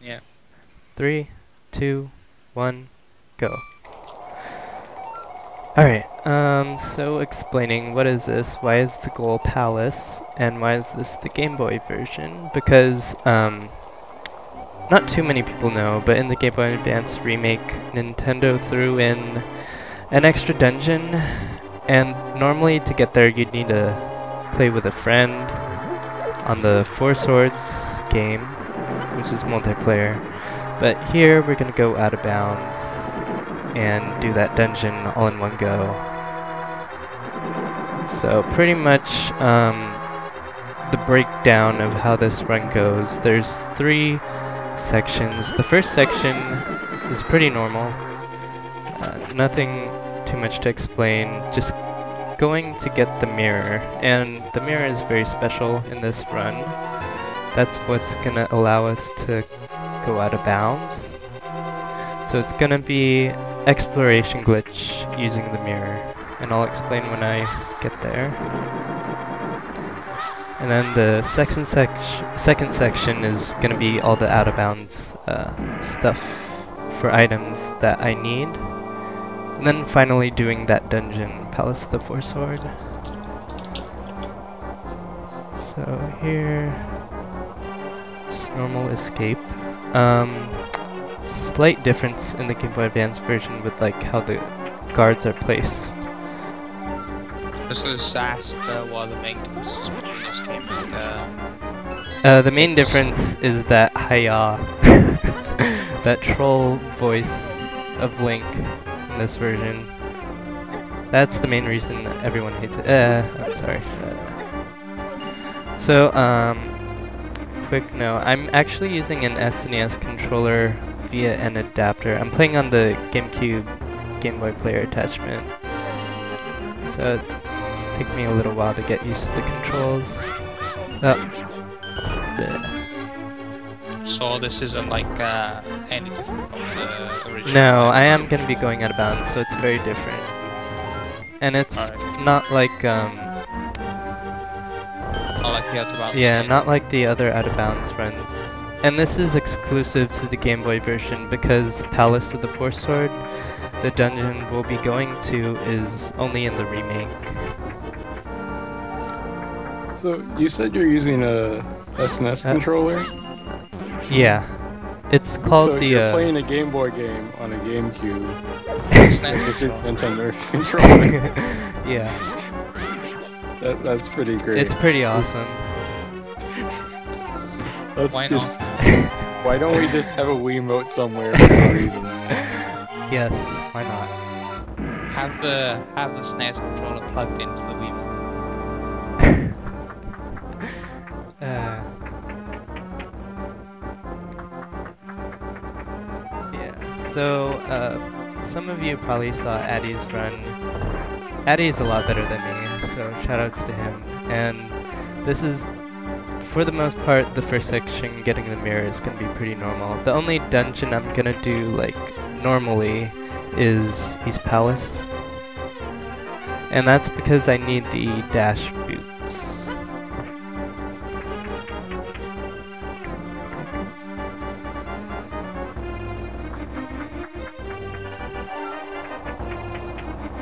Yeah. 3, 2, 1, go. Alright, so explaining what is this, why is the goal Palace, and why is this the Game Boy version? Because, not too many people know, but in the Game Boy Advance remake, Nintendo threw in an extra dungeon, and normally to get there you'd need to play with a friend on the Four Swords game, which is multiplayer. But here we're gonna go out of bounds and do that dungeon all in one go. So pretty much the breakdown of how this run goes, there's 3 sections. The first section is pretty normal, nothing too much to explain, just going to get the mirror, and the mirror is very special in this run. That's what's gonna allow us to go out of bounds. So it's gonna be exploration glitch using the mirror, and I'll explain when I get there. And then the second section is gonna be all the out of bounds stuff for items that I need. And then finally doing that dungeon, Palace of the Four Sword. So here, just normal escape. Slight difference in the Game Boy Advance version with like how the guards are placed. This is asked what the main differences between this game and the main difference is that hiya, that troll voice of Link in this version. That's the main reason everyone hates it. I'm sorry. So, quick note, I'm actually using an SNES controller via an adapter. I'm playing on the GameCube Game Boy Player attachment. So it's taken me a little while to get used to the controls. So this isn't like any different from the original? No, I am going to be going out of bounds, so it's very different. And it's not like, not like the out of bounds. yeah, not like the other out of bounds runs. And this is exclusive to the Game Boy version because Palace of the Four Sword, the dungeon we'll be going to, is only in the remake. So you said you're using a SNES controller? Yeah. It's called so the you're playing a Game Boy game on a GameCube. It's a Super Nintendo controller. Yeah. That's pretty great. It's pretty awesome. Let's Why just why don't we just have a Wiimote somewhere for no reason? Yes, why not? Have the SNES controller plugged into the Wiimote. Yeah. So, some of you probably saw Addy's run. Addy is a lot better than me, so shoutouts to him. And this is, for the most part, the first section, getting the mirror, is going to be pretty normal. The only dungeon I'm going to do, like, normally is East Palace. And that's because I need the dash boots.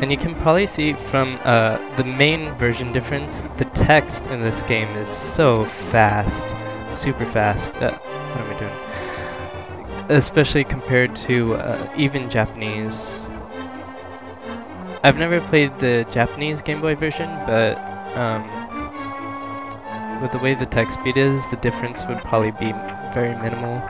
And you can probably see from the main version difference, the text in this game is so fast, super fast. What am I doing? Especially compared to even Japanese. I've never played the Japanese Game Boy version, but with the way the text speed is, the difference would probably be very minimal.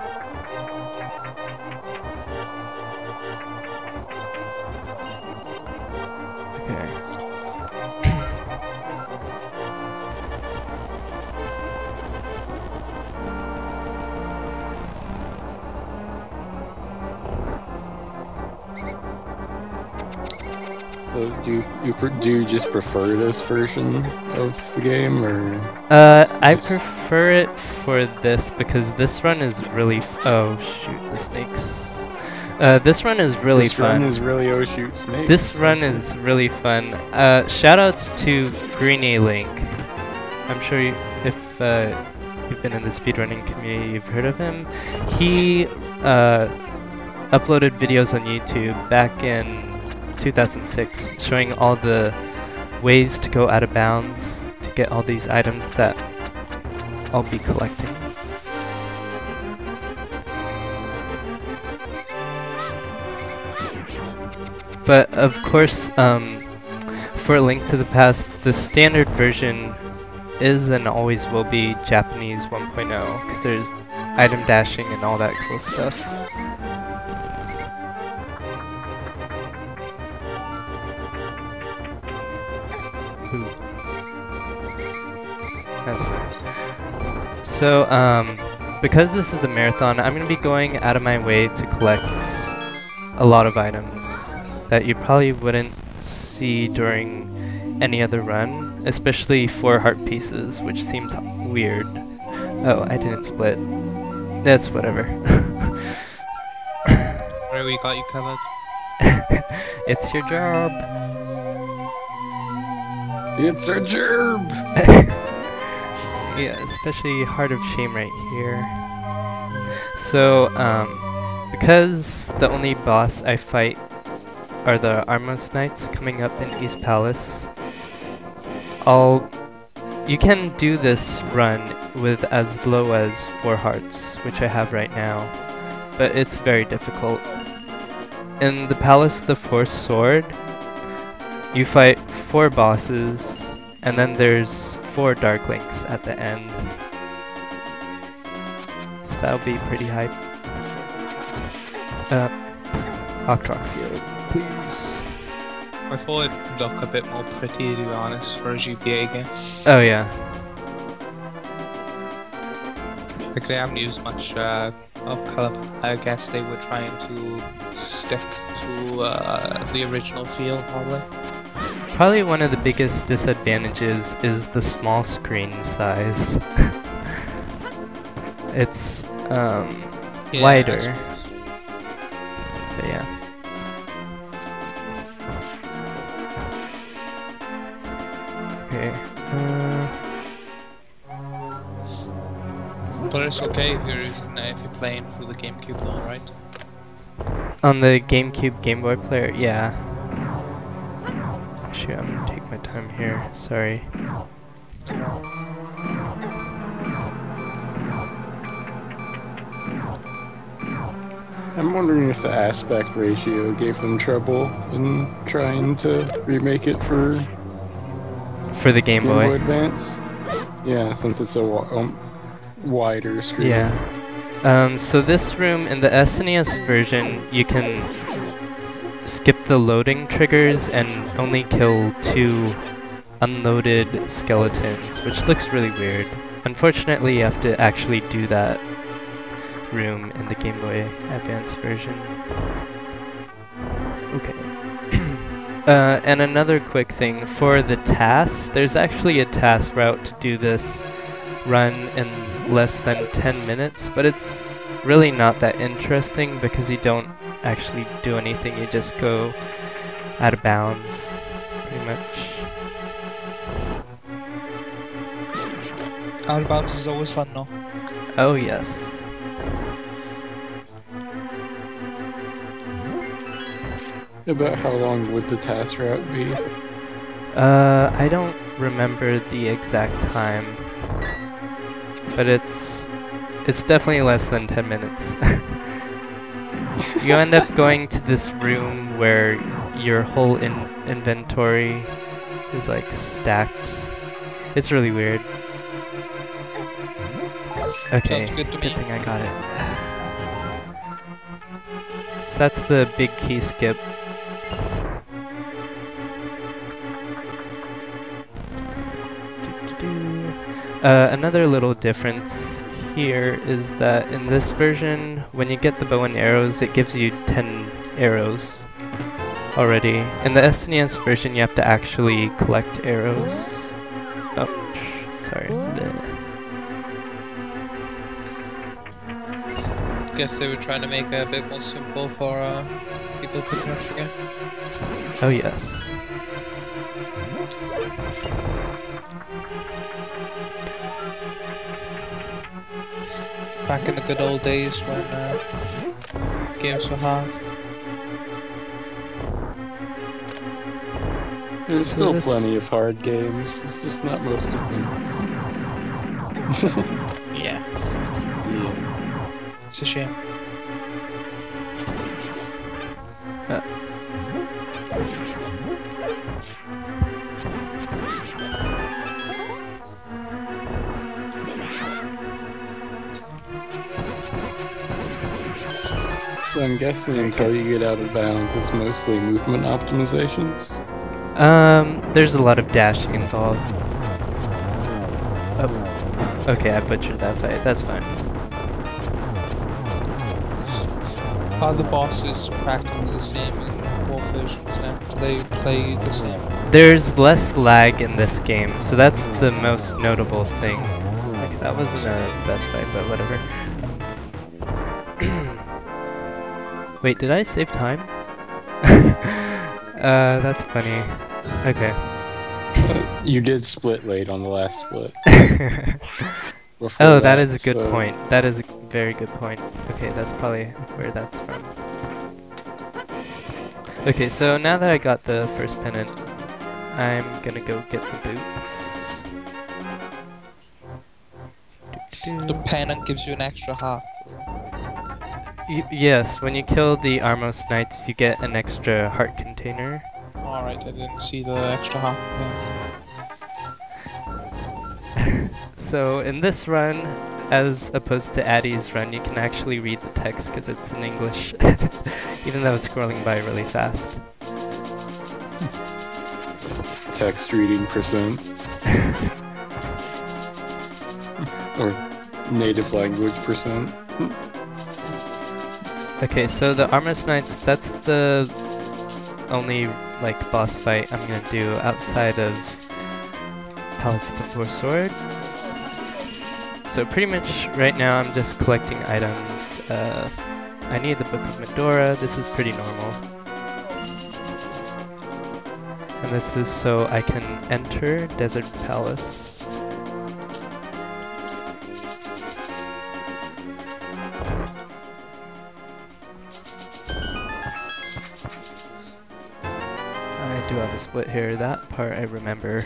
So do you just prefer this version of the game, or? I prefer it for this because this run is really oh shoot, the snakes. This run is really fun. This run is really oh shoot snakes. This run is really fun. Shoutouts to Green A Link. I'm sure if you've been in the speedrunning community, you've heard of him. He uploaded videos on YouTube back in 2006 showing all the ways to go out of bounds to get all these items that I'll be collecting. But of course, for A Link to the Past, the standard version is and always will be Japanese 1.0 because there's item dashing and all that cool stuff. Ooh. That's fine. So, because this is a marathon, I'm going to be going out of my way to collect a lot of items that you probably wouldn't see during any other run, especially 4 heart pieces, which seems weird. Oh, I didn't split. That's whatever. Where we got you covered. It's your job. It's a gerb! Yeah, especially Heart of Shame right here. So, because the only boss I fight are the Armos Knights coming up in East Palace, you can do this run with as low as 4 hearts, which I have right now, but it's very difficult. In the Palace of the Fourth Sword, you fight 4 bosses, and then there's 4 Darklinks at the end. So that'll be pretty hype. Hawkrock Field, please. I thought it'd look a bit more pretty, to be honest, for a GBA game. Oh yeah. Like they haven't used much of colour. I guess they were trying to stick to the original feel, probably. Probably one of the biggest disadvantages is the small screen size. It's Yeah, wider. But yeah. Okay. But it's okay if you're playing through the GameCube though, right? On the GameCube Game Boy player, yeah. Actually, I'm gonna take my time here. Sorry. I'm wondering if the aspect ratio gave them trouble in trying to remake it for the Game Boy. Advance. Yeah, since it's a wider screen. Yeah. So this room in the SNES version, you can skip the loading triggers and only kill 2 unloaded skeletons, which looks really weird. Unfortunately, you have to actually do that room in the Game Boy Advance version. Okay. And another quick thing, for the tasks, there's actually a task route to do this run in less than 10 minutes, but it's really not that interesting because you don't actually do anything, you just go out of bounds, pretty much. Out of bounds is always fun, no? Oh yes. About how long would the task route be? I don't remember the exact time, but it's definitely less than 10 minutes. You end up going to this room where your whole inventory is like stacked. It's really weird. Okay, Sounds good to good me. thing I got it. So that's the big key skip. Another little difference here is that in this version, when you get the bow and arrows, it gives you 10 arrows already. In the SNES version, you have to actually collect arrows. Oh, sorry. Guess they were trying to make it a bit more simple for people progressing it. Oh yes. back in the good old days when games were hard. There's So still this- plenty of hard games. It's just not most of them. Yeah, Yeah. it's a shame. So I'm guessing until you get out of bounds, it's mostly movement optimizations. There's a lot of dashing involved. Oh, okay, I butchered that fight. That's fine. Are the bosses practically the same in both versions now? Do they play the same? There's less lag in this game, so that's the most notable thing. Okay, that wasn't a best fight, but whatever. Wait, did I save time? That's funny. Okay. You did split late on the last split. Before Oh, that is a good so- point. That is a very good point. Okay, that's probably where that's from. Okay, so now that I got the first pennant, I'm gonna go get the boots. The pennant gives you an extra heart. Yes, when you kill the Armos Knights, you get an extra heart container. Alright, I didn't see the extra heart thing. So in this run, as opposed to Addy's run, you can actually read the text because it's in English, even though it's scrolling by really fast. Text reading percent. Or native language percent. Okay, so the Armos Knights, that's the only like boss fight I'm gonna do outside of Palace of the Four Sword. So pretty much right now I'm just collecting items. I need the Book of Medora. This is pretty normal. And this is so I can enter Desert Palace. I do have a split here. That part I remember.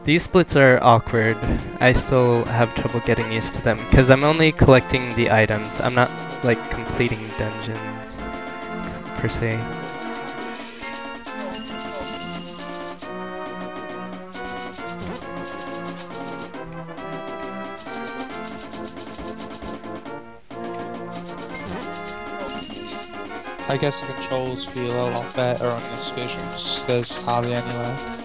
These splits are awkward. I still have trouble getting used to them because I'm only collecting the items. I'm not like completing dungeons per se. I guess the controls feel a lot better on this version because there's hardly any left.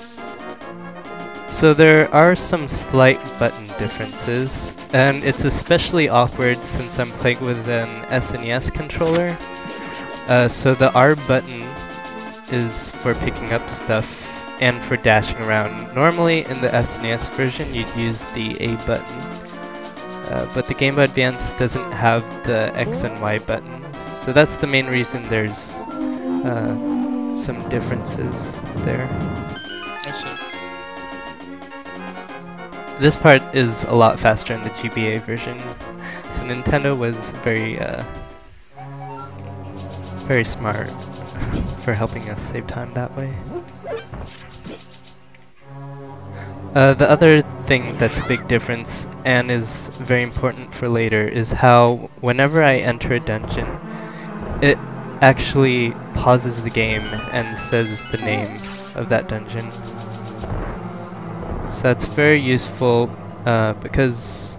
So there are some slight button differences, and it's especially awkward since I'm playing with an SNES controller. So the R button is for picking up stuff and for dashing around. Normally in the SNES version you'd use the A button, but the Game Boy Advance doesn't have the X and Y buttons. So that's the main reason there's some differences there. I see. This part is a lot faster in the GBA version, so Nintendo was very smart for helping us save time that way. The other thing that's a big difference and is very important for later is how whenever I enter a dungeon, it actually pauses the game and says the name of that dungeon. So that's very useful because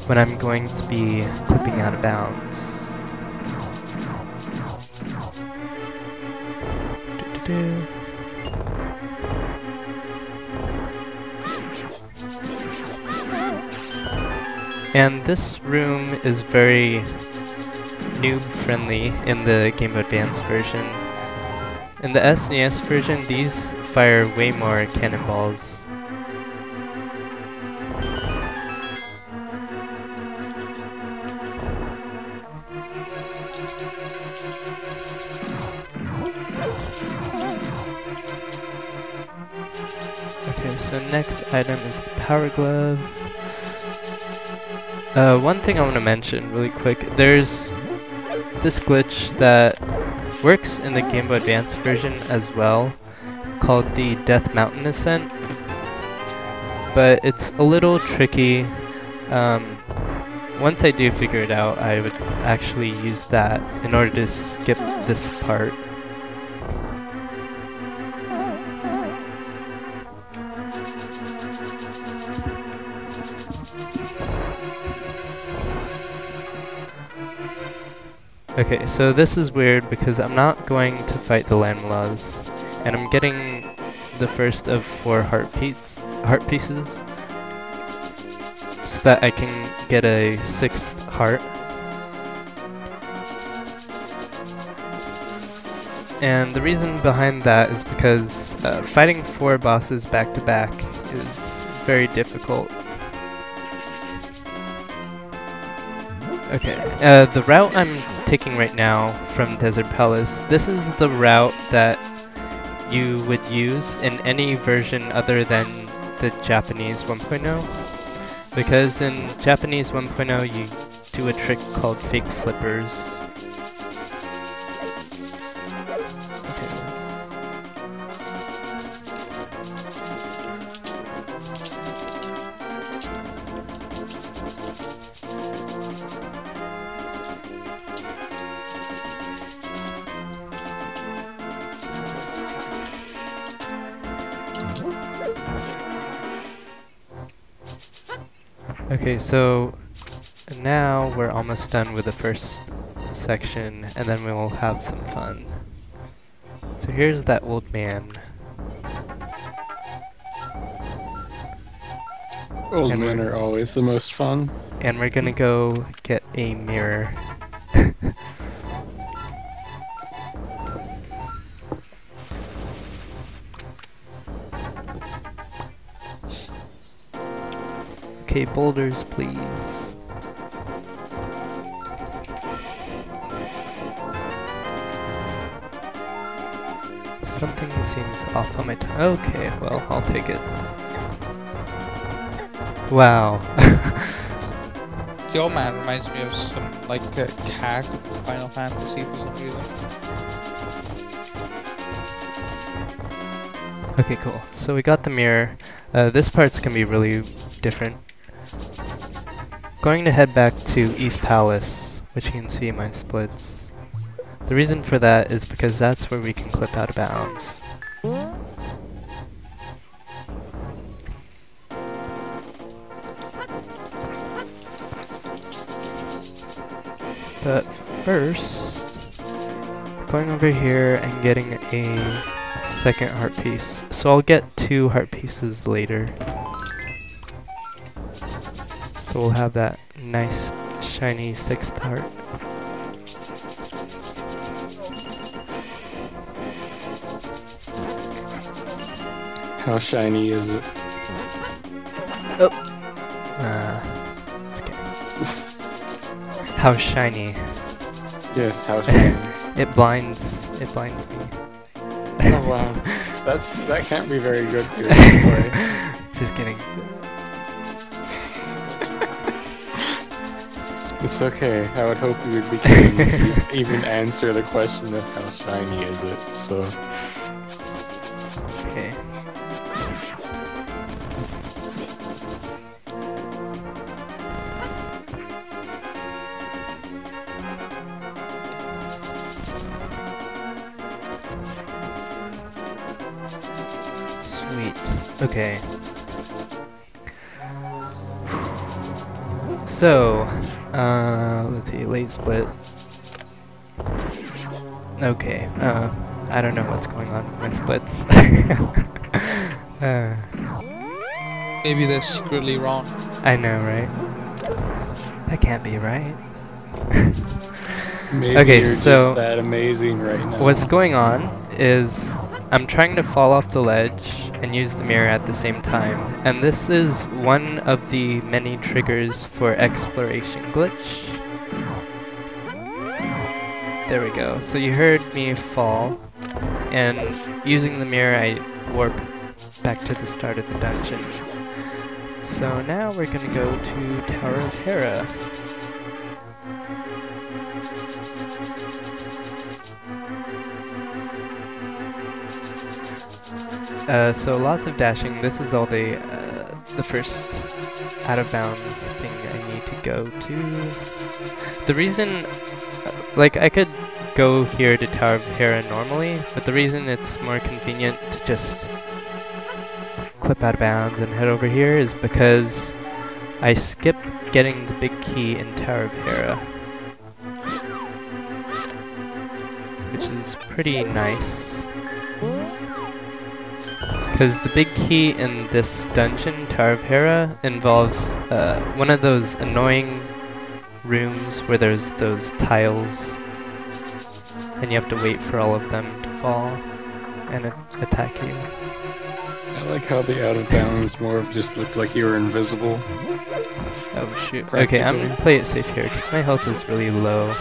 when I'm going to be clipping out of bounds. And this room is very noob friendly in the Game Boy Advance version. In the SNES version, these fire way more cannonballs. Okay, so next item is the Power Glove. One thing I want to mention really quick, there's this glitch that works in the Game Boy Advance version as well, called the Death Mountain Ascent, but it's a little tricky. Once I do figure it out, I would actually use that in order to skip this part. Okay, so this is weird because I'm not going to fight the land laws, and I'm getting the first of 4 heart pieces, so that I can get a 6th heart. And the reason behind that is because fighting 4 bosses back to back is very difficult. Okay, the route I'm taking right now from Desert Palace, this is the route that you would use in any version other than the Japanese 1.0. Because in Japanese 1.0 you do a trick called fake flippers. Okay, so now we're almost done with the first section, and then we will have some fun. So here's that old man. Old men are always the most fun. And we're gonna go get a mirror. Okay, boulders, please. Something seems off on my okay, well, I'll take it. Wow. The old man reminds me of some, like, cat in Final Fantasy for some reason. Okay, cool. So we got the mirror. This part's gonna be really different. Going to head back to East Palace, which you can see in my splits. The reason for that is because that's where we can clip out of bounds. But first, going over here and getting a 2nd heart piece. So I'll get 2 heart pieces later. So we'll have that nice, shiny 6th heart. How shiny is it? Oh! It's okay. How shiny. Yes, how shiny. It blinds me. Oh wow. That can't be very good for your display. Just kidding. It's okay. I would hope you would be kidding if you even answer the question of how shiny is it, so... Okay. Sweet. Okay. So, let's see, late split. Okay, I don't know what's going on with my splits. Maybe they're secretly wrong. I know, right? That can't be right. Maybe Okay, you're so just that amazing right now. what's going on is I'm trying to fall off the ledge and use the mirror at the same time, and this is one of the many triggers for exploration glitch. There we go. So you heard me fall, and using the mirror I warp back to the start of the dungeon. So now we're gonna go to Tower of Hera. So lots of dashing. This is all the first out of bounds thing I need to go to. The reason, like, I could go here to Tower of Hera normally, but the reason it's more convenient to just clip out of bounds and head over here is because I skip getting the big key in Tower of Hera, which is pretty nice. Because the big key in this dungeon, Tower of Hera, involves one of those annoying rooms where there's those tiles and you have to wait for all of them to fall and attack you. I like how the out of bounds more of just looked like you were invisible. Oh shoot. Okay, I'm gonna play it safe here because my health is really low.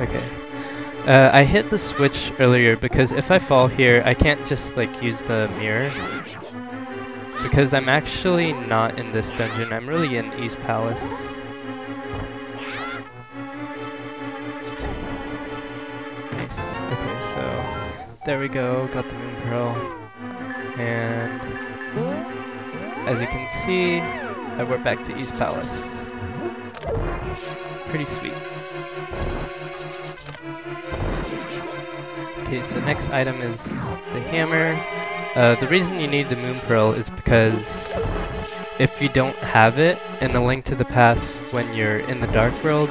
Okay. I hit the switch earlier because if I fall here, I can't just like use the mirror. Because I'm actually not in this dungeon, I'm really in East Palace. Nice. Okay, so there we go, got the Moon Pearl. And as you can see, we're back to East Palace. Pretty sweet. Okay, so next item is the hammer. The reason you need the Moon Pearl is because if you don't have it in A Link to the Past when you're in the Dark World,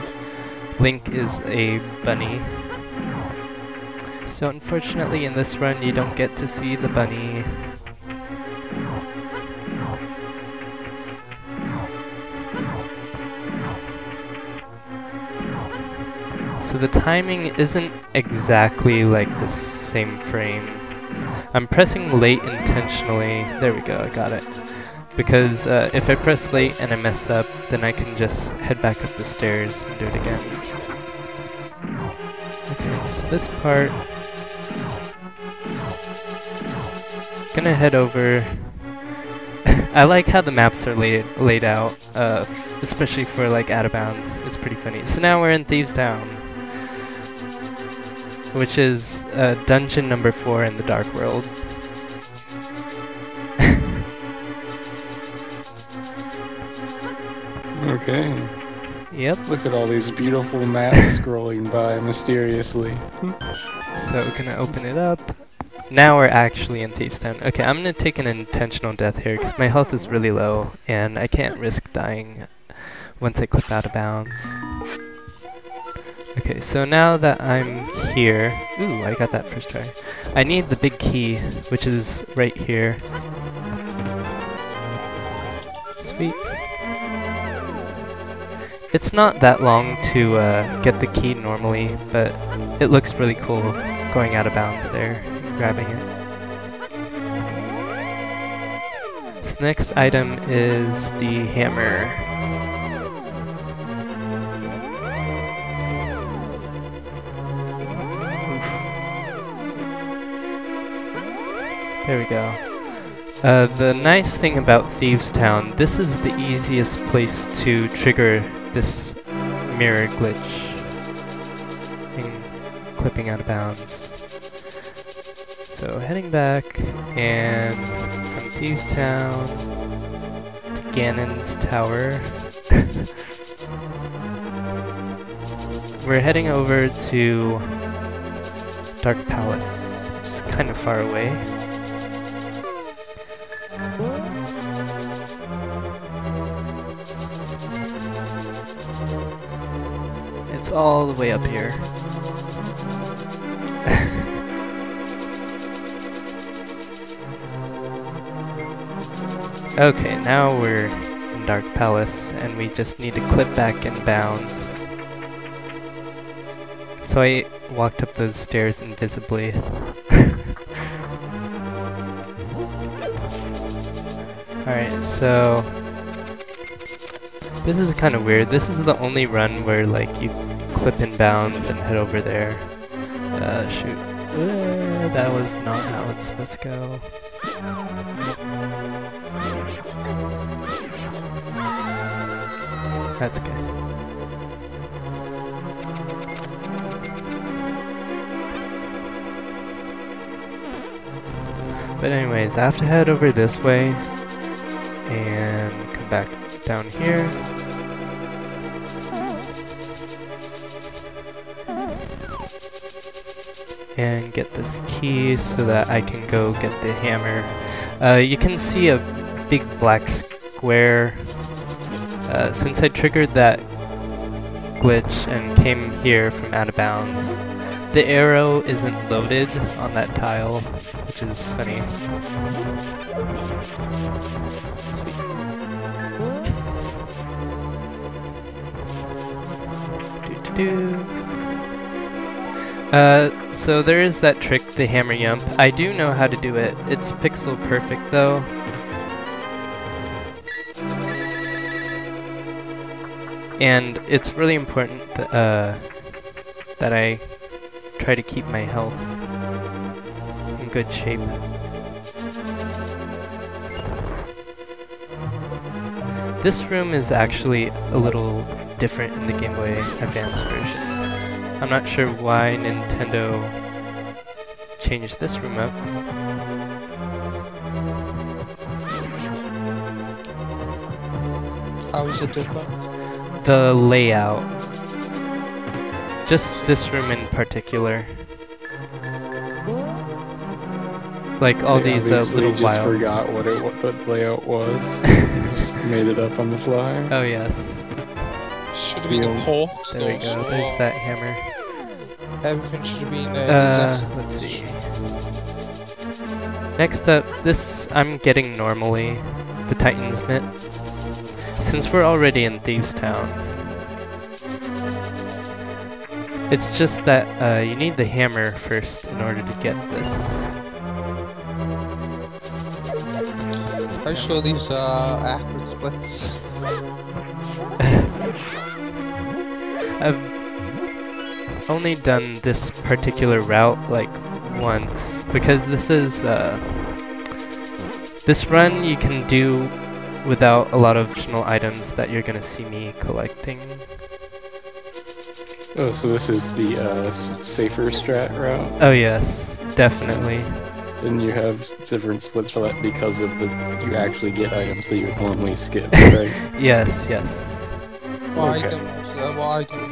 Link is a bunny. So unfortunately in this run you don't get to see the bunny. So the timing isn't exactly like the same frame. I'm pressing late intentionally. There we go, I got it. Because if I press late and I mess up, then I can just head back up the stairs and do it again. Okay, so this part, gonna head over. I like how the maps are laid out, especially for like out of bounds. It's pretty funny. So now we're in Thieves Town, which is dungeon number 4 in the Dark World. Okay. Yep. Look at all these beautiful maps scrolling by mysteriously. So we're gonna open it up. Now we're actually in Thieves Town. Okay, I'm gonna take an intentional death here because my health is really low and I can't risk dying once I clip out of bounds. Okay, so now that I'm here, ooh, I got that first try. I need the big key, which is right here. Sweet. It's not that long to get the key normally, but it looks really cool going out of bounds there, grabbing it. So the next item is the hammer. There we go. The nice thing about Thieves Town, this is the easiest place to trigger this mirror glitch in clipping out of bounds. So heading back, and from Thieves Town to Ganon's Tower, we're heading over to Dark Palace, which is kind of far away. It's all the way up here. Okay, now we're in Dark Palace and we just need to clip back in bounds. So I walked up those stairs invisibly. Alright, so this is kind of weird. This is the only run where like you clip in bounds and head over there. Shoot. That was not how it's supposed to go. That's good. But anyways, I have to head over this way and come back down here. And get this key so that I can go get the hammer. You can see a big black square. Since I triggered that glitch and came here from out of bounds, the arrow isn't loaded on that tile, which is funny. Sweet. Doo-doo-doo. So there is that trick, the hammer jump. I do know how to do it. It's pixel perfect though. And it's really important that I try to keep my health in good shape. This room is actually a little different in the Game Boy Advance version. I'm not sure why Nintendo changed this room up. How is it different? The layout. Just this room in particular. Like all these little just wilds. forgot what the layout was. Just made it up on the fly. Oh yes. Should have been a port. There we go. There's that hammer. Everything should have been exact. Let's see. Next up, this I'm getting normally, the Titan's Mitt. Since we're already in Thieves Town, it's just that you need the hammer first in order to get this. Are you sure these are accurate splits? I've only done this particular route like once, because this is this run you can do without a lot of additional items that you're gonna see me collecting. Oh, so this is the safer strat route? Oh yes, definitely. And you have different splits for that because of the you actually get items that you would normally skip, right? Yes, yes. Why Okay. don't you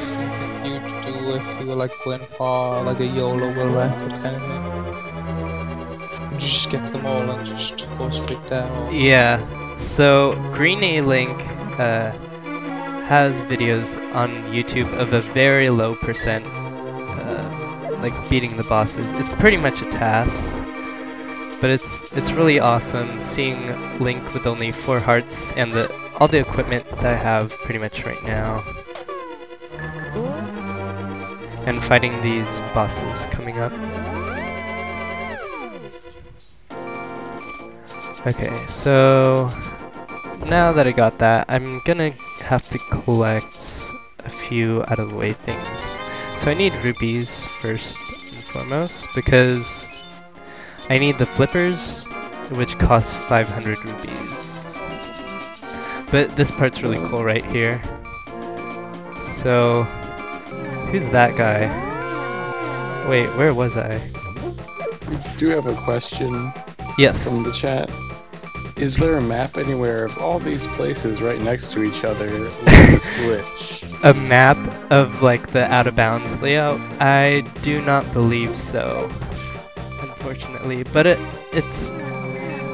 think you'd do if you were like going for like a YOLO will record kind of thing? Would you just skip them all and just go straight down? Or? Yeah. So Green A Link has videos on YouTube of a very low percent, like beating the bosses. It's pretty much a task, but it's really awesome seeing Link with only 4 hearts and all the equipment that I have pretty much right now, and fighting these bosses coming up. Okay, so now that I got that, I'm gonna have to collect a few out of the way things. So I need rubies first and foremost, because I need the flippers, which cost 500 rubies. But this part's really cool right here. So, who's that guy? Wait, where was I? We do have a question Yes. from the chat. Is there a map anywhere of all these places right next to each other with this glitch? A map of like the out of bounds layout? I do not believe so, unfortunately, but it's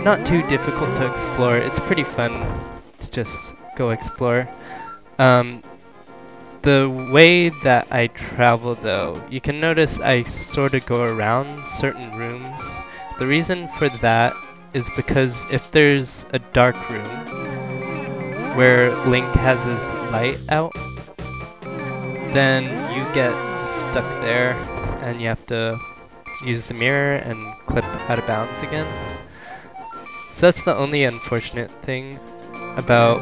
not too difficult to explore. It's pretty fun to just go explore. The way that I travel though, you can notice I sort of go around certain rooms. The reason for that is because if there's a dark room where Link has his light out, then you get stuck there and you have to use the mirror and clip out of bounds again. So that's the only unfortunate thing about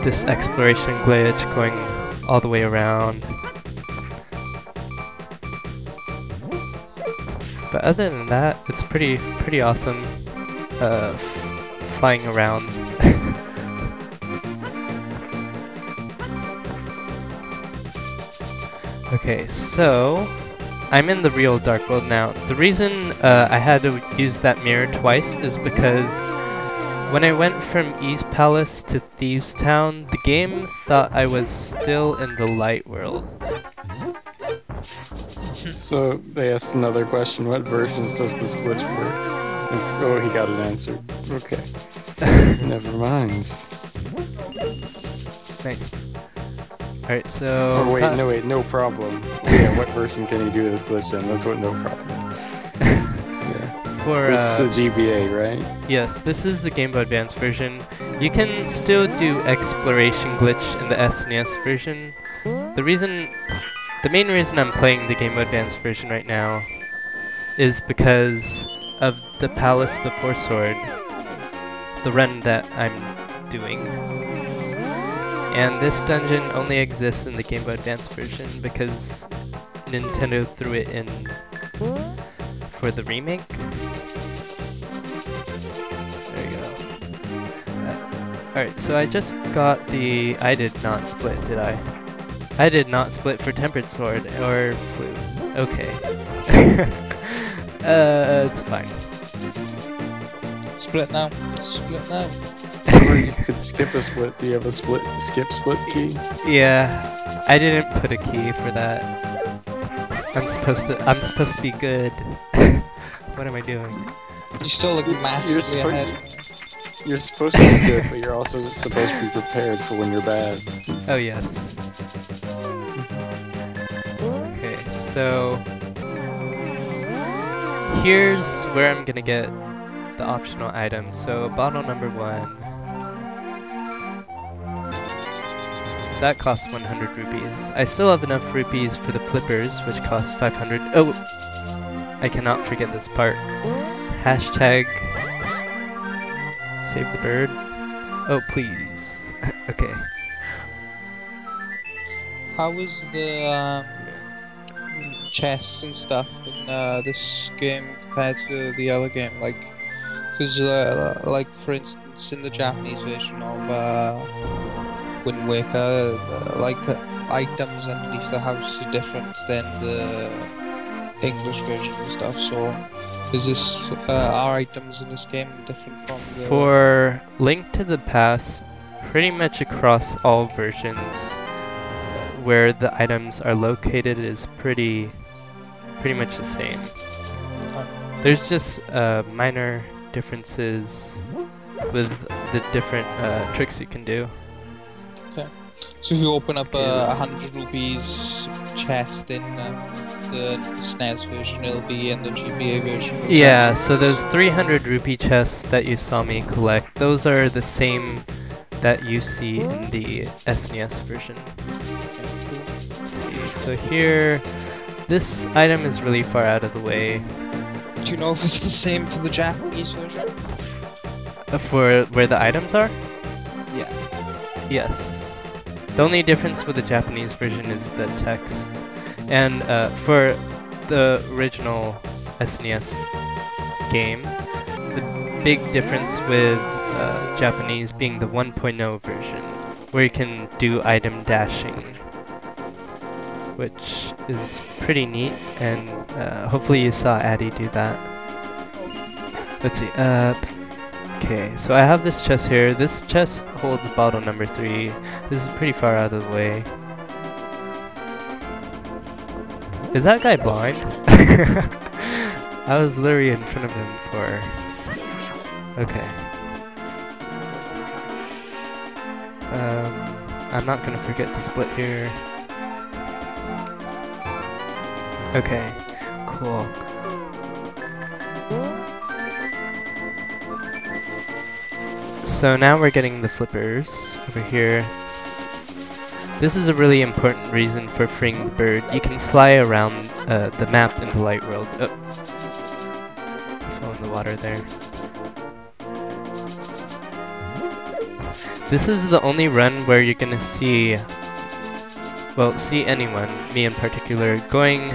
this exploration glitch going all the way around. But other than that, it's pretty awesome. flying around. Okay, so I'm in the real Dark World now. The reason I had to use that mirror twice is because when I went from East Palace to Thieves Town, the game thought I was still in the Light World. So they asked another question: what versions does this glitch work? Oh, he got an answer. Okay. Never mind. Nice. Alright, so... Oh, wait, no problem. Yeah, what version can you do this glitch in? That's what no problem. Yeah. For, this is a GBA, right? Yes, this is the Game Boy Advance version. You can still do exploration glitch in the SNES version. The main reason I'm playing the Game Boy Advance version right now is because of the Palace of the Four Sword, the run that I'm doing. And this dungeon only exists in the Game Boy Advance version because Nintendo threw it in for the remake. There you go. Alright, so I just got the... I did not split, did I? I did not split for Tempered Sword or Flute. Okay. It's fine. Split now. Split now. Or you could skip a split. Do you have a skip split key? Yeah, I didn't put a key for that. I'm supposed to be good. What am I doing? You still look massively ahead. You're supposed to be good, but you're also supposed to be prepared for when you're bad. Oh yes. Okay, so here's where I'm gonna get the optional items. So bottle number 1. So that costs 100 rupees. I still have enough rupees for the flippers, which cost 500. Oh! I cannot forget this part. Hashtag save the bird. Oh, please. Okay. How is the chests and stuff in this game compared to the other game? Like, because like for instance, in the Japanese version of Wind Waker, items underneath the house are different than the English version and stuff. So, is this are items in this game different from the... For Link to the Past, pretty much across all versions, where the items are located is pretty much the same. There's just minor differences with the different tricks you can do. Okay. So if you open up a 100 rupees chest in the SNES version, it'll be in the GBA version. Yeah, so those 300 rupee chests that you saw me collect, those are the same that you see in the SNES version. Let's see, so here, this item is really far out of the way. Do you know if it's the same for the Japanese version? For where the items are? Yeah. Yes. The only difference with the Japanese version is the text. And for the original SNES game, the big difference with Japanese being the 1.0 version, where you can do item dashing, which is pretty neat, and hopefully you saw Addy do that. Let's see, okay, so I have this chest here. This chest holds bottle number 3. This is pretty far out of the way. Is that guy blind? I was literally in front of him for... Okay. I'm not gonna forget to split here. Okay, cool. So now we're getting the flippers over here. This is a really important reason for freeing the bird. You can fly around the map in the light world. Oh. Fell in the water there. This is the only run where you're gonna see, well, see anyone, me in particular, going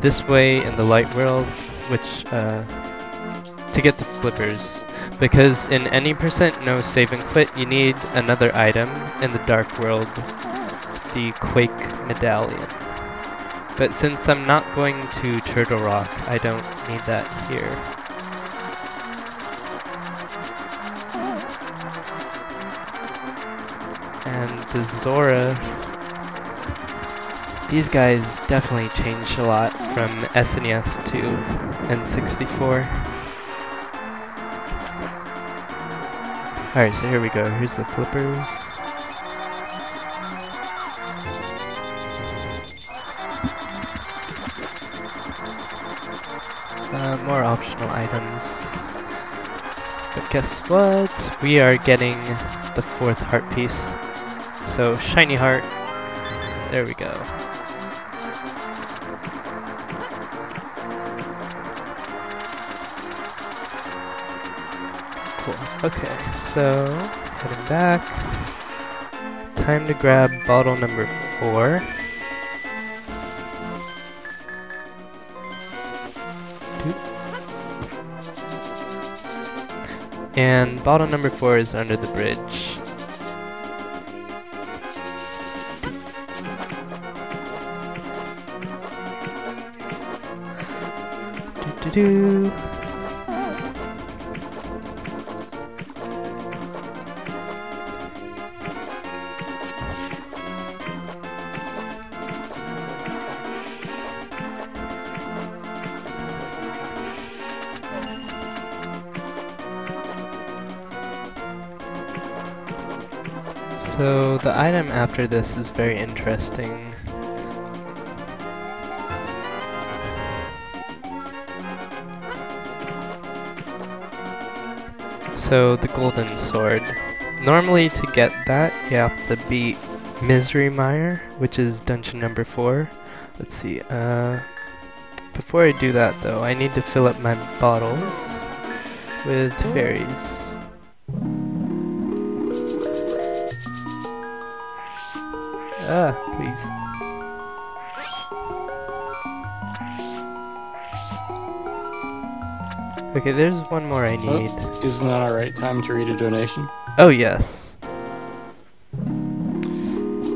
this way in the light world, which, to get the flippers. because in any no save and quit, you need another item in the Dark World, the Quake Medallion. But since I'm not going to Turtle Rock, I don't need that here. And the Zora, these guys definitely changed a lot from SNES to N64. Alright, so here we go. Here's the flippers. More optional items. But guess what? We are getting the 4th heart piece. So, shiny heart. There we go. Cool. Okay, so heading back. Time to grab bottle number 4. And bottle number 4 is under the bridge. Do-do-do. So the item after this is very interesting. So the golden sword. Normally to get that you have to beat Misery Mire, which is dungeon number 4. Let's see, before I do that though, I need to fill up my bottles with fairies. Ah, please. Okay, there's one more I need. Oh, isn't that alright? Time to read a donation? Oh, yes.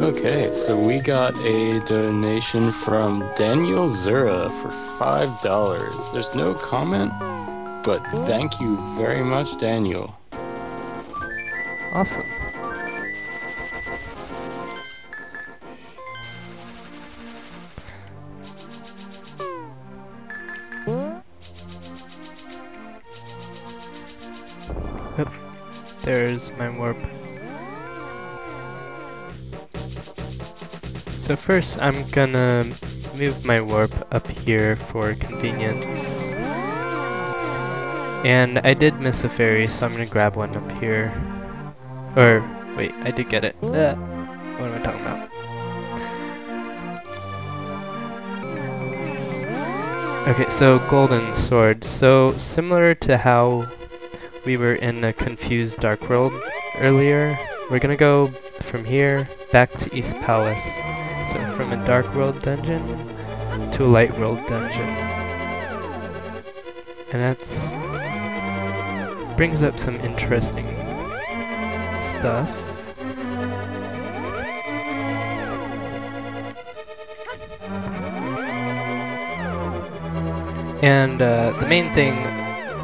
Okay, so we got a donation from Daniel Zura for $5. There's no comment, but thank you very much, Daniel. Awesome. Oop. There's my warp. So first I'm gonna move my warp up here for convenience. And I did miss a fairy, so I'm gonna grab one up here. Or, wait, I did get it. What am I talking about? Okay, so golden sword. So similar to how we were in a confused Dark World earlier, we're gonna go from here back to East Palace. So from a Dark World dungeon to a Light World dungeon. And that's brings up some interesting stuff. And the main thing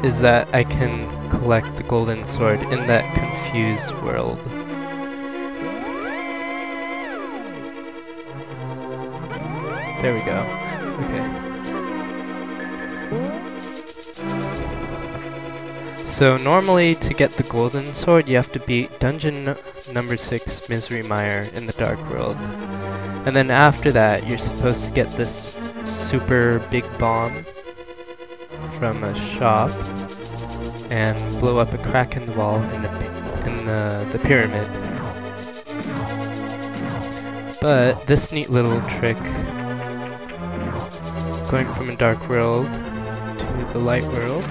is that I can collect the golden sword in that confused world. There we go. Okay. So normally to get the golden sword you have to beat dungeon number 6 Misery Mire in the Dark World. And then after that you're supposed to get this super big bomb from a shop and blow up a crack in the wall in the pyramid. But this neat little trick, going from a Dark World to the Light World,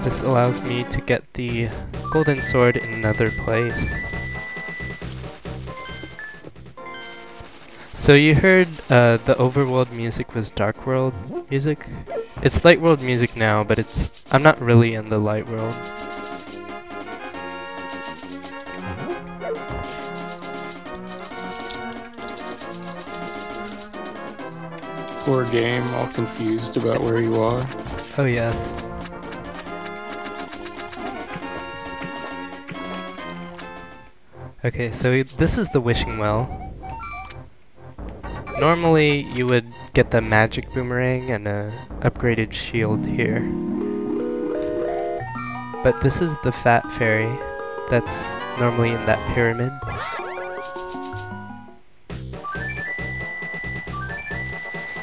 this allows me to get the golden sword in another place. So you heard the overworld music was Dark World music. It's light world music now, but I'm not really in the light world. Poor game, all confused about where you are. Oh yes. Okay, so this is the wishing well. Normally you would get the magic boomerang and a upgraded shield here. But this is the fat fairy that's normally in that pyramid.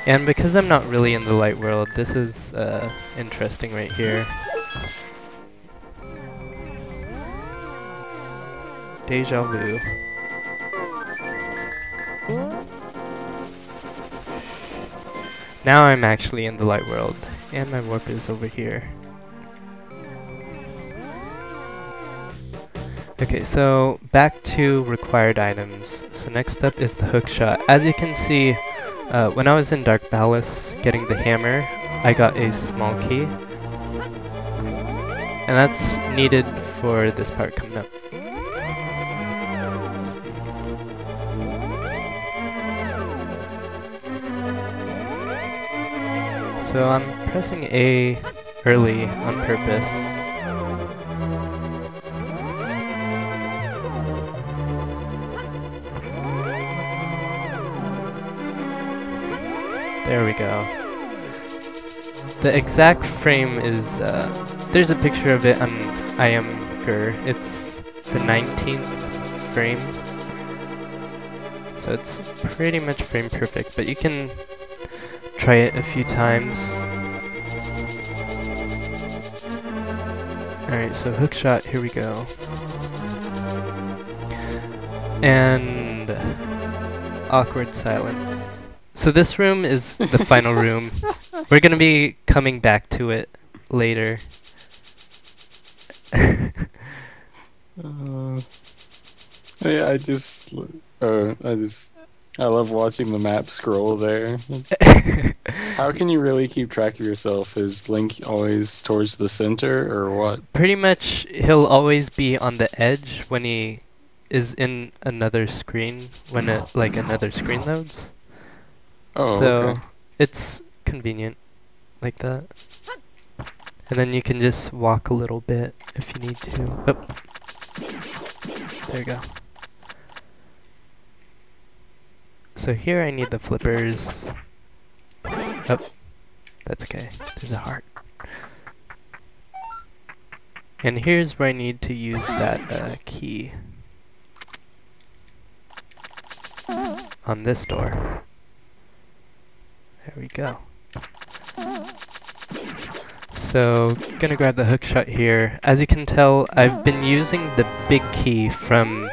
And because I'm not really in the light world, this is interesting right here. Deja vu. Now I'm actually in the light world, and my warp is over here. Okay, so back to required items. So next up is the hook shot. As you can see, when I was in Dark Palace getting the hammer, I got a small key. And that's needed for this part coming up. Let's see. So I'm pressing A early on purpose. There we go. The exact frame is, there's a picture of it on IMGer. It's the 19th frame. So it's pretty much frame perfect, but you can try it a few times. Alright, so hook shot, here we go. And awkward silence. So this room is the final room. We're gonna be coming back to it later. Yeah, I love watching the map scroll there. How can you really keep track of yourself? Is Link always towards the center, or what? Pretty much, he'll always be on the edge when he is in another screen, when another screen loads. Oh, so okay. It's convenient like that. And then you can just walk a little bit if you need to. Oh. There you go. So here I need the flippers. Oh, that's okay. There's a heart. And here's where I need to use that key. On this door. There we go. So, gonna grab the hook shot here. As you can tell, I've been using the big key from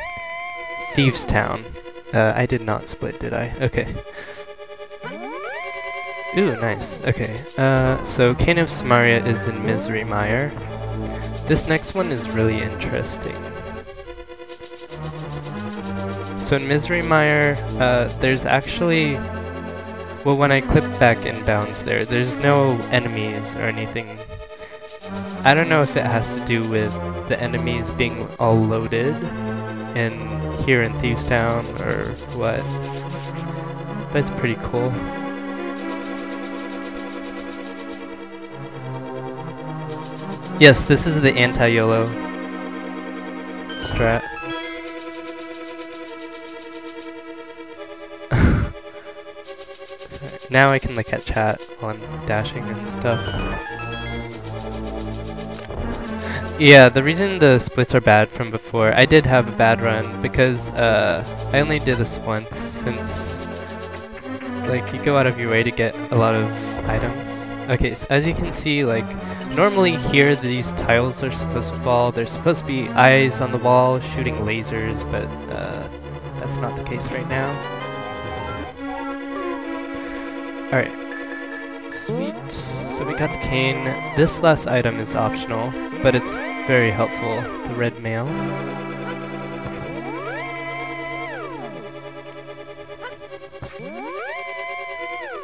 Thieves Town. I did not split, did I? Okay. Ooh, nice. Okay. So Cane of Samaria is in Misery Mire. This next one is really interesting. So in Misery Mire, there's actually... Well, when I clip back inbounds there's no enemies or anything. I don't know if it has to do with the enemies being all loaded here in Thieves Town or what. But it's pretty cool. Yes, this is the anti-YOLO strat. Now I can look at chat while I'm dashing and stuff. Yeah, the reason the splits are bad from before, I did have a bad run because I only did this once since like you go out of your way to get a lot of items. Okay, so as you can see, like normally here these tiles are supposed to fall. There's supposed to be eyes on the wall shooting lasers, but that's not the case right now. Alright, sweet. So we got the cane. This last item is optional, but it's very helpful. The red mail.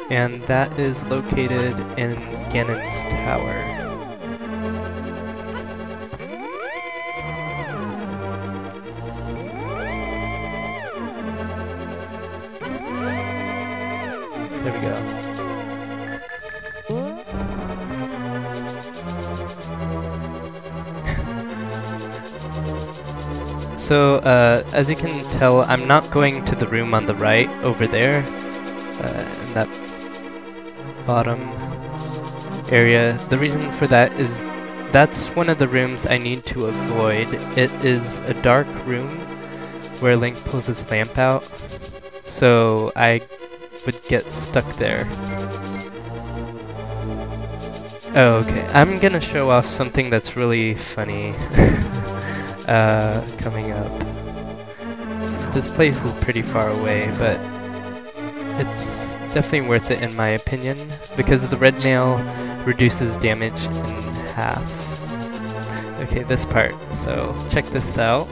And that is located in Ganon's Tower. There we go. So, as you can tell, I'm not going to the room on the right over there, in that bottom area. The reason for that is that's one of the rooms I need to avoid. It is a dark room where Link pulls his lamp out, so I would get stuck there. Oh, okay. I'm gonna show off something that's really funny coming up. This place is pretty far away, but it's definitely worth it in my opinion, because the red mail reduces damage in half. Okay, this part. So check this out.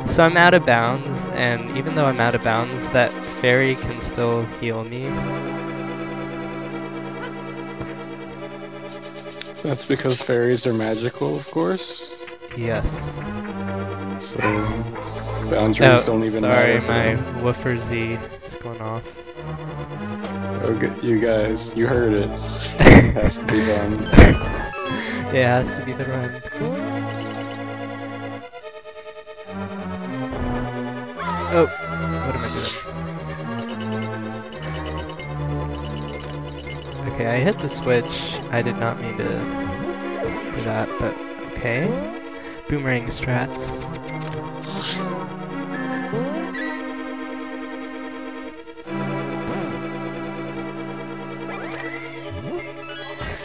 So I'm out of bounds, and even though I'm out of bounds, that fairy can still heal me. That's because fairies are magical, of course. Yes. So boundaries don't even sorry, matter. my woofer Z is going off. Okay, you guys, you heard it. It has to be done. Yeah, it has to be the run. Oh, what am I doing? Okay, I hit the switch. I did not mean to do that, but okay. Boomerang strats.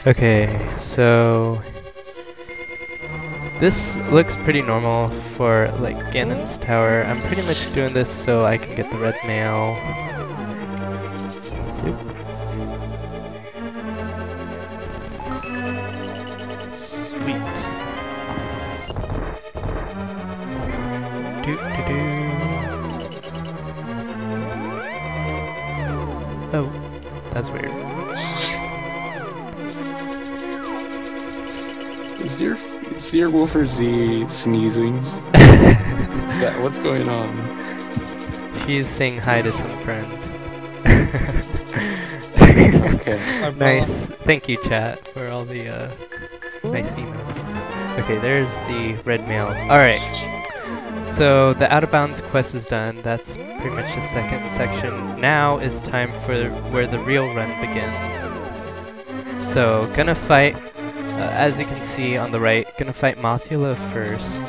Okay, so this looks pretty normal for like Ganon's Tower. I'm pretty much doing this so I can get the red mail. Doop. Sweet. Doop doo doo. Oh, that's weird. Is your Woofer Z sneezing? What's going on? She's saying hi to some friends. Okay. Nice. Thank you, chat, for all the nice emails. Okay, there's the red mail. Alright. So the out of bounds quest is done. That's pretty much the second section. Now is time for where the real run begins. So, gonna fight, as you can see on the right, gonna fight Mothula first.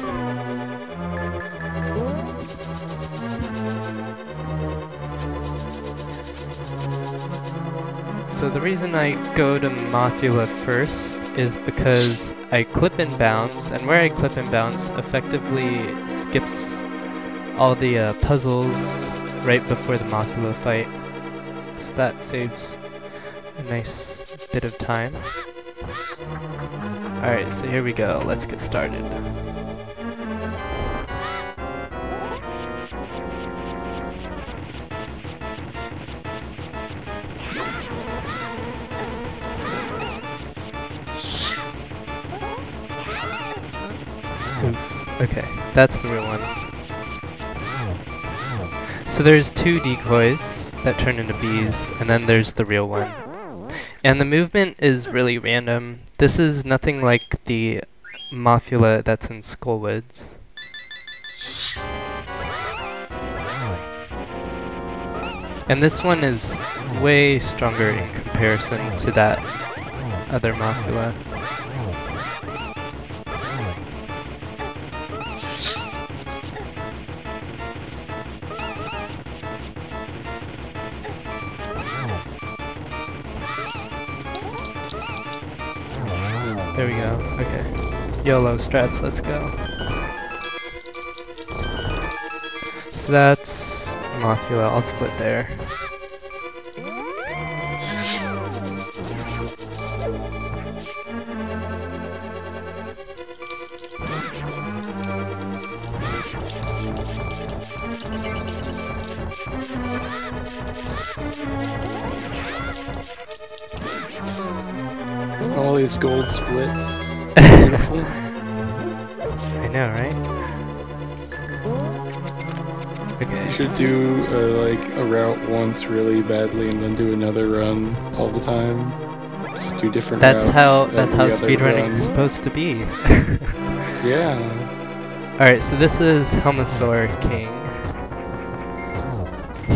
So the reason I go to Mothula first is because I clip in bounds, and where I clip in bounds effectively skips all the puzzles right before the Mothula fight. So that saves a nice bit of time. Alright, so here we go. Let's get started. Oof. Okay, that's the real one. So there's two decoys that turn into bees, and then there's the real one. And the movement is really random. This is nothing like the Mothula that's in Skullwoods. And this one is way stronger in comparison to that other Mothula. There we go, okay. YOLO strats, let's go. So that's Mothula, I'll split there. his gold splits. Beautiful. I know, right? Okay. You should do like a route once really badly and then do another run all the time. Just do different routes. That's how speedrunning is supposed to be. Yeah. Alright, so this is Helmasaur King.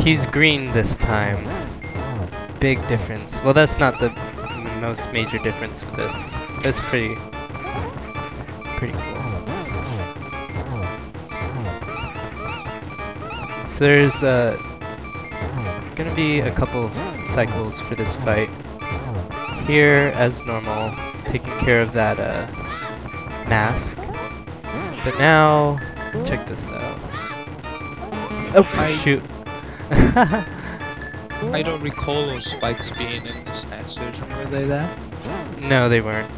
He's green this time. Big difference. Well, that's not the most major difference with this. That's pretty cool. So there's gonna be a couple of cycles for this fight. Here, as normal, taking care of that mask. But now, check this out. Oh, shoot. I don't recall those spikes being in the SNES version, were they there? No, they weren't.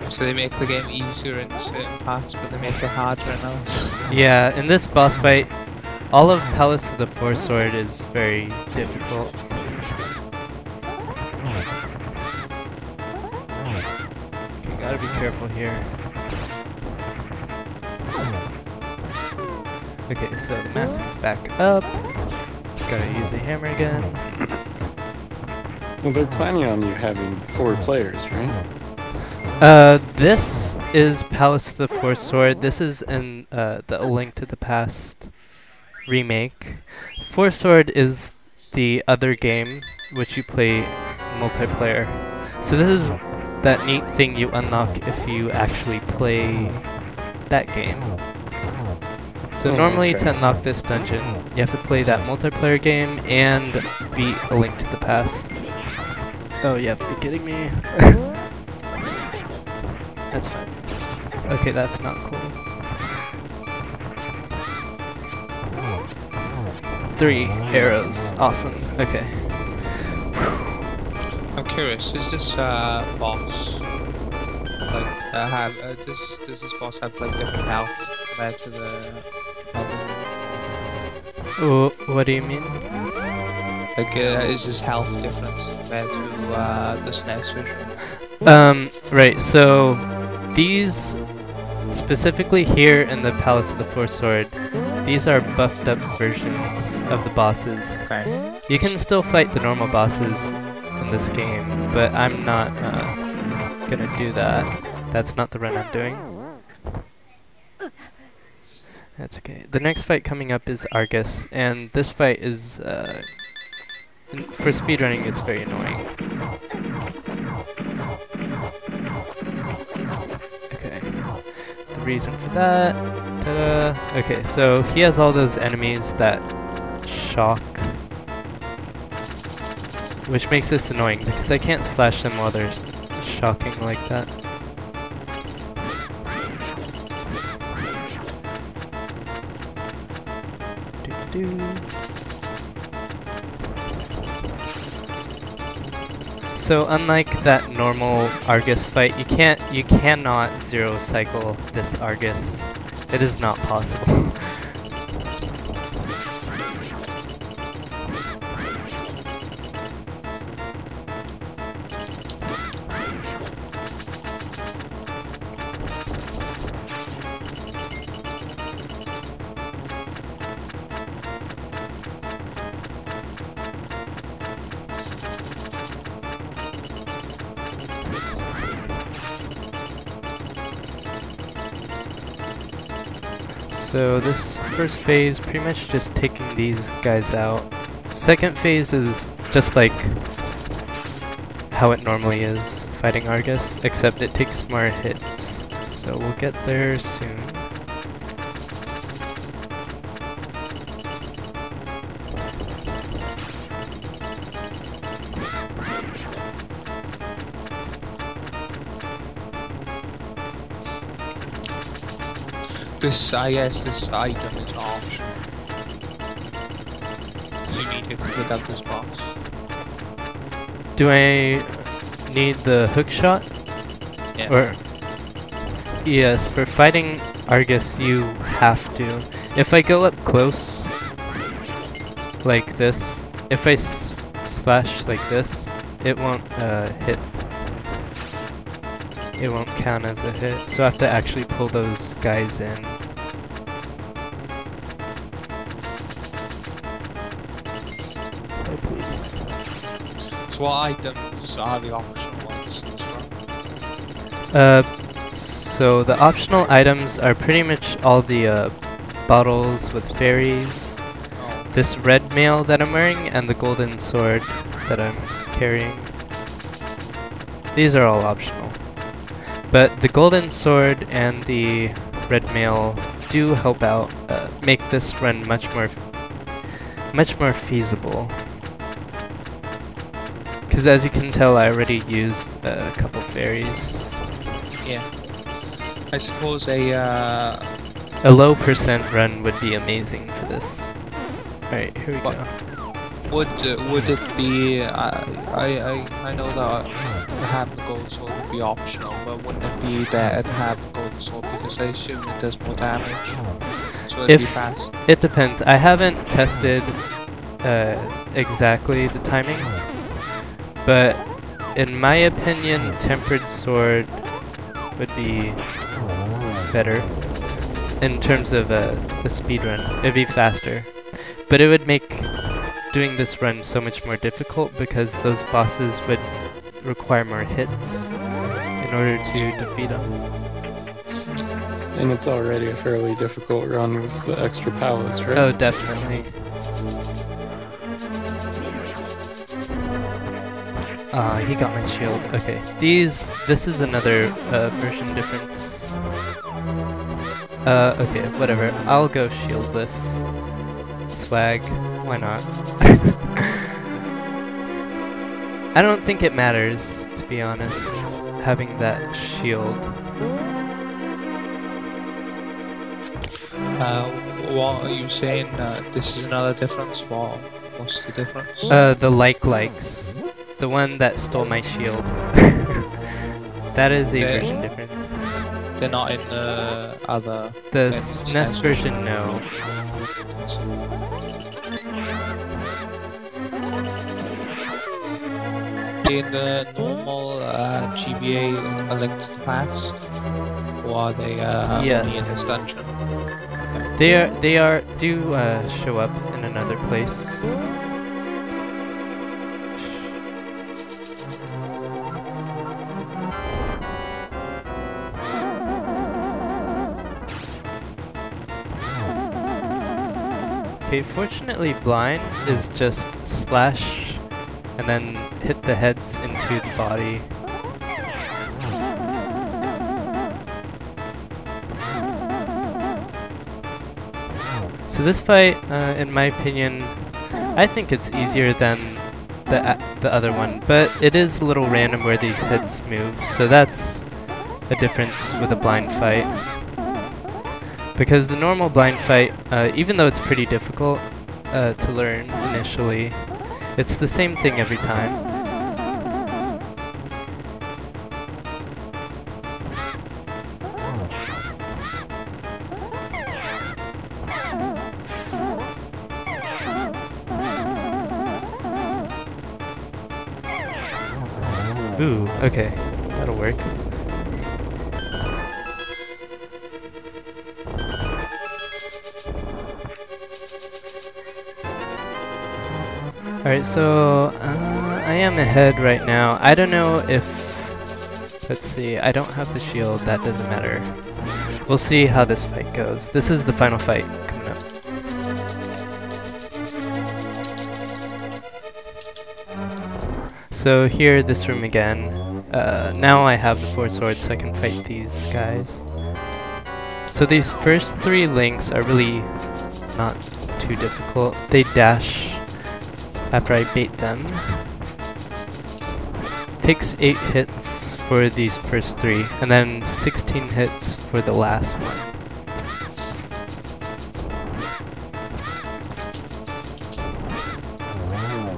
So they make the game easier in certain parts, but they make it harder in others. Yeah, in this boss fight, all of Palace of the Four Sword is very difficult. Okay, gotta be careful here. Okay, so the mask is back up. Gotta use the hammer again. Well, they're planning on you having 4 players, right? This is Palace of the Four Sword. This is in the A Link to the Past remake. Four Sword is the other game which you play multiplayer. So this is that neat thing you unlock if you actually play that game. So normally to unlock this dungeon, you have to play that multiplayer game and beat A Link to the Past. Oh, you have to be kidding me. That's fine. Okay, that's not cool. 3 arrows. Awesome. Okay. I'm curious, is this boss like does this boss have like different health compared to the other? What do you mean? Like is his health different compared to the SNES version? Right, so these, specifically here in the Palace of the Four Sword, these are buffed up versions of the bosses. Okay. You can still fight the normal bosses in this game, but I'm not gonna do that. That's not the run I'm doing. That's okay. The next fight coming up is Argus, and this fight is, for speedrunning, it's very annoying. Okay. The reason for that... Ta-da! Okay, so he has all those enemies that shock, which makes this annoying, because I can't slash them while they're shocking like that. So unlike that normal Argus fight, you cannot zero cycle this Argus. It is not possible. So this first phase, pretty much just taking these guys out. Second phase is just like how it normally is, fighting Argus, except it takes more hits. So we'll get there soon. I guess this item is optional. Because you need to click out this box. Do I need the hook shot? Yeah. Or yes, for fighting Argus you have to. If I go up close like this, if I splash like this, it won't hit. It won't count as a hit, so I have to actually pull those guys in. Oh, please. So what items are the optional ones in this run? So the optional items are pretty much all the bottles with fairies, Oh. this red mail that I'm wearing, and the golden sword that I'm carrying. These are all optional. But the golden sword and the red mail do help out, make this run much more feasible. Because as you can tell, I already used a couple fairies. Yeah. I suppose a low percent run would be amazing for this. Alright, here we go. would it be I know that having the gold sword would be optional, but wouldn't it be better to have the golden sword because I assume it does more damage? So it'd be fast. It depends. I haven't tested exactly the timing, but in my opinion, tempered sword would be better in terms of a speedrun. It'd be faster, but it would make doing this run so much more difficult because those bosses would require more hits in order to defeat them. And it's already a fairly difficult run with the extra pallets, right? Oh, definitely. He got my shield. Okay, this is another version difference. Okay, whatever. I'll go shieldless. Swag. Why not? I don't think it matters, to be honest, having that shield. What are you saying? This is another difference. What's the difference? The likes. The one that stole my shield. That is a version difference. They're not in the other. The SNES version, no. In the normal GBA A Link to the Past, or are they only in this dungeon? They do show up in another place. Okay, fortunately blind is just slash and then hit the heads into the body. So this fight, in my opinion, I think it's easier than the other one, but it is a little random where these heads move, so that's a difference with a blind fight. Because the normal blind fight, even though it's pretty difficult to learn initially, it's the same thing every time. Ooh, okay, that'll work. Alright, so I am ahead right now. I don't know if... Let's see, I don't have the shield, that doesn't matter. We'll see how this fight goes. This is the final fight coming up. So here, this room again. Now I have the 4 swords so I can fight these guys. So these first 3 links are really not too difficult. They dash after I bait them. Takes 8 hits for these first 3, and then 16 hits for the last one.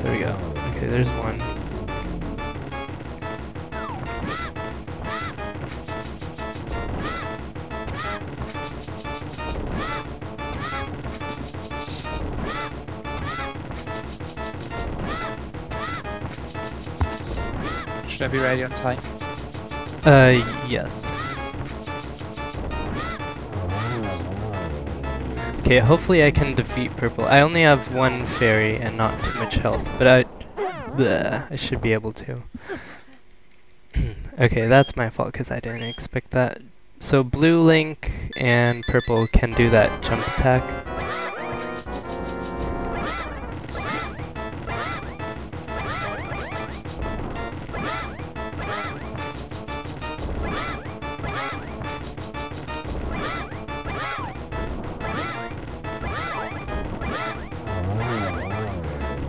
There we go. Okay, there's one. Should I be ready on time? Yes. Okay, hopefully I can defeat purple. I only have one fairy and not too much health, but I should be able to. Okay, that's my fault because I didn't expect that. So blue Link and purple can do that jump attack.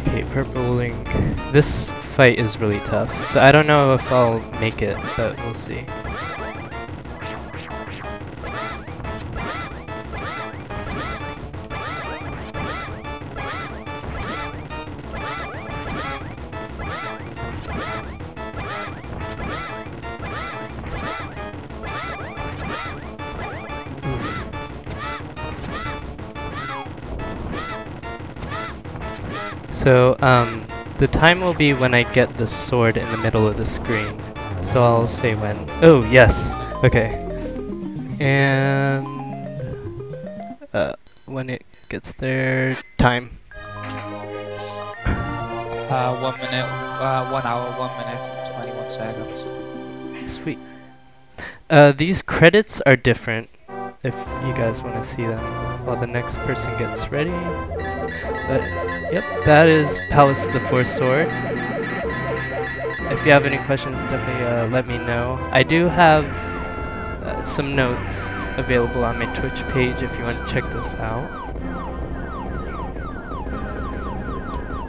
Okay, purple Link. This fight is really tough, so I don't know if I'll make it, but we'll see. So, the time will be when I get the sword in the middle of the screen. So I'll say when. Oh, yes! Okay. And... when it gets there... Time. 1 minute, 1 hour, 1 minute, and 21 seconds. Sweet. These credits are different, if you guys want to see them, while the next person gets ready. But, yep, that is Palace of the Four Sword. If you have any questions, definitely let me know. I do have some notes available on my Twitch page if you want to check this out.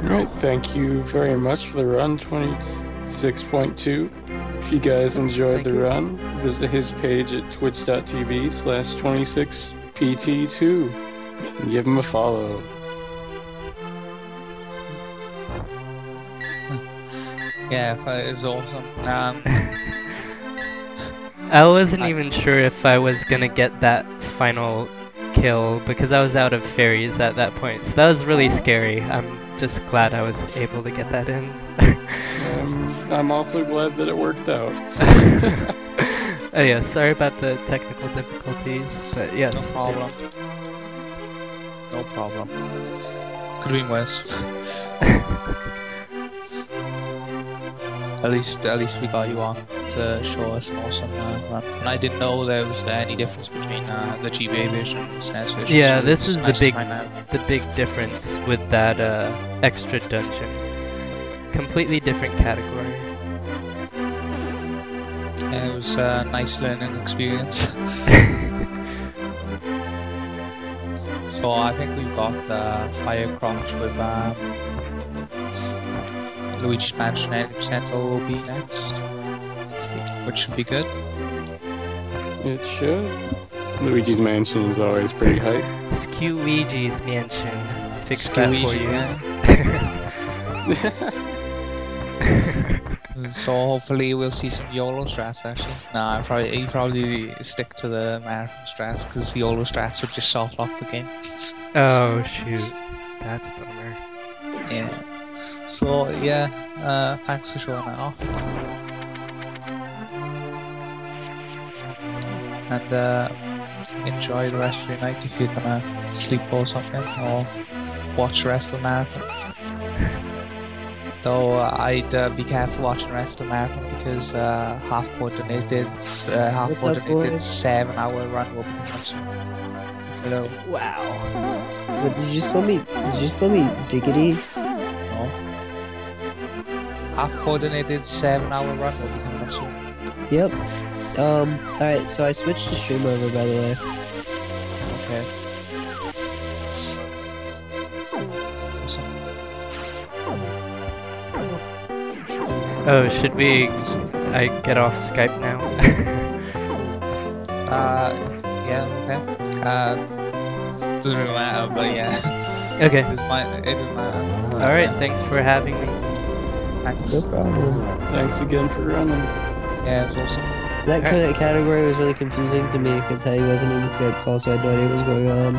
Alright, thank you very much for the run, 26.2. If you guys enjoyed the run, visit his page at twitch.tv/26pt2 and give him a follow. Yeah, it was awesome. I wasn't even sure if I was gonna get that final kill because I was out of fairies at that point, so that was really scary. I'm just glad I was able to get that in. I'm also glad that it worked out. So. Oh yeah, sorry about the technical difficulties, but yes. No problem. No problem. Could have been worse. At least we got you on to show us an awesome run. And I didn't know there was any difference between the GBA version and the SNES version. Yeah, so this is nice the big difference with that extra dungeon. Completely different category. Yeah, it was a nice learning experience. So I think we've got Fire Crotch with Luigi's Mansion 80% will be next, which should be good. It should. Luigi's Mansion is always pretty hype. Luigi's Mansion. Fix that for you. So hopefully we'll see some YOLO strats actually. Nah, you probably stick to the marathon strats because YOLO strats would just soft lock the game. Oh shoot, that's a bummer. Yeah. So yeah, thanks for showing that off. And enjoy the rest of your night if you're gonna sleep or something, or watch the rest of the marathon. Though I'd be careful watching the rest of the marathon because half coordinated 7-hour run will be coming soon. Hello. Wow. What, did you just call me Diggity? No. Half coordinated 7-hour run will be coming soon. Yep. Alright, so I switched to stream over, by the way. Okay. Oh, should I get off Skype now? Yeah, okay. Doesn't really matter, but yeah. Okay. It doesn't matter. Alright, thanks for having me. Thanks. No problem. Thanks again for running. Yeah, it was awesome. That kind of category was really confusing to me because he wasn't in the Skype call, so I had no idea what was going on.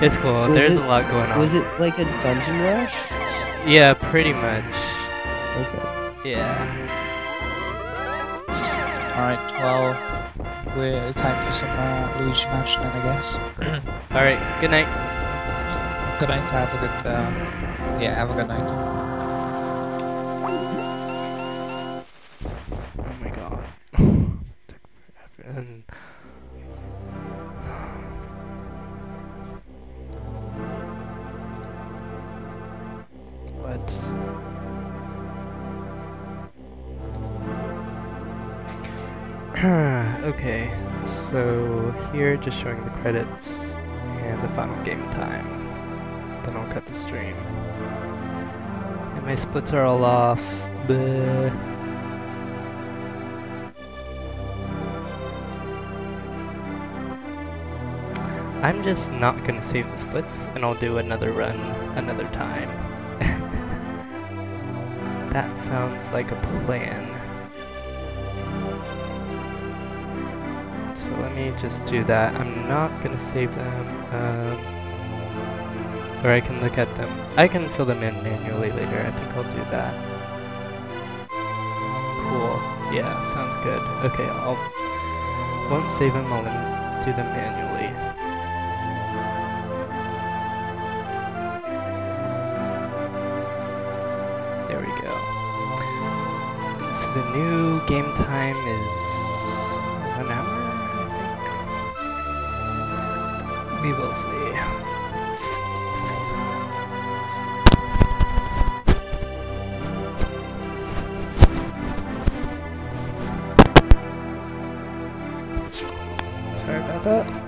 It's cool. There's a lot going on. Was it like a dungeon rush? Yeah, pretty much. Okay. Yeah. Alright, well, we're time for some luge match then, I guess. Alright, good night. Good night, have a good, yeah, have a good night. Oh my god. Took forever. And what? Okay, so here just showing the credits and the final game time. Then I'll cut the stream. And my splits are all off. Bleh. I'm just not gonna save the splits and I'll do another run another time. That sounds like a plan. So let me just do that. I'm not gonna save them, or I can look at them. I can fill them in manually later. I think I'll do that. Cool. Yeah, sounds good. Okay, won't save them. I'll do them manually. There we go. So the new game time is 1 hour. We will see. Sorry about that.